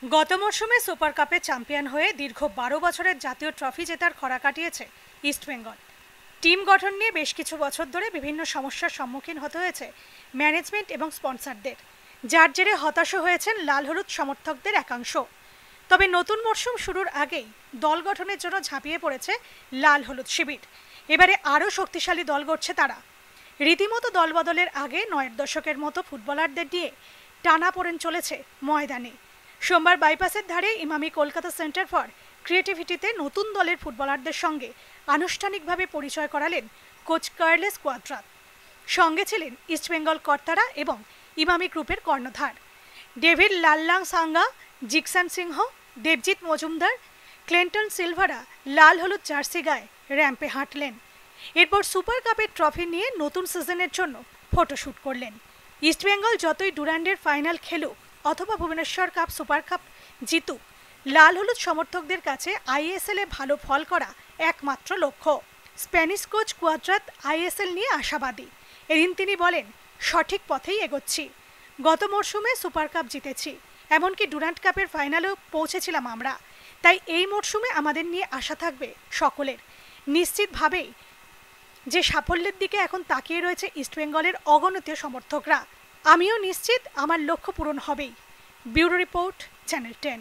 গত মরশুমে সুপার কাপে চ্যাম্পিয়ন হয়ে দীর্ঘ 12 বছরের জাতীয় ট্রফি জেতার খরা কাটিয়েছে ইস্টবেঙ্গল। টিম গঠন নিয়ে বেশ কিছু বছর ধরে বিভিন্ন সমস্যার সম্মুখীন হতে হয়েছে ম্যানেজমেন্ট এবং স্পন্সরদের, যার জেরে হতাশ হয়েছেন লাল হলুদ সমর্থকদের একাংশ। তবে নতুন মরশুম শুরুর আগেই দল গঠনের জন্য ঝাঁপিয়ে পড়েছে লাল হলুদ শিবির। এবারে আরও শক্তিশালী দল গড়ছে তারা। রীতিমতো দলবদলের আগে 9 দশকের মতো ফুটবলারদের দিয়ে টানাপোড়েন চলেছে ময়দানে। সোমবার বাইপাসের ধারে ইমামি কলকাতা সেন্টার ফর ক্রিয়েটিভিটিতে নতুন দলের ফুটবলারদের সঙ্গে আনুষ্ঠানিকভাবে পরিচয় করালেন কোচ কার্লেস কোয়াদ্রাত। সঙ্গে ছিলেন ইস্টবেঙ্গল কর্তারা এবং ইমামি গ্রুপের কর্ণধার ডেভিড লাল্লাং সাঙ্গা, জিকসান সিংহ, দেবজিৎ মজুমদার, ক্লেন্টন সিলভারা লাল হলুদ জার্সি গায়ে র্যাম্পে হাঁটলেন। এরপর সুপার কাপের ট্রফি নিয়ে নতুন সিজনের জন্য ফটোশ্যুট করলেন। ইস্টবেঙ্গল যতই ডুরান্ডের ফাইনাল খেলুক অথবা ভুবনেশ্বর কাপ সুপার কাপ জিতুক, লাল হলুদ সমর্থকদের কাছে আইএসএল এ ভালো ফল করা একমাত্র লক্ষ্য। স্প্যানিশ কোচ কোয়াদ্রাত আইএসএল নিয়ে আশাবাদী। এদিন তিনি বলেন, সঠিক পথেই এগোচ্ছি। গত মরশুমে সুপার কাপ জিতেছি, এমনকি ডুরান্ড কাপের ফাইনালেও পৌঁছেছিলাম আমরা। তাই এই মরশুমে আমাদের নিয়ে আশা থাকবে সকলের। নিশ্চিতভাবেই যে সাফল্যের দিকে এখন তাকিয়ে রয়েছে ইস্টবেঙ্গলের অগণিত সমর্থকরা। আমিও নিশ্চিত আমার লক্ষ্য পূরণ হবেই। Bureau report, channel 10।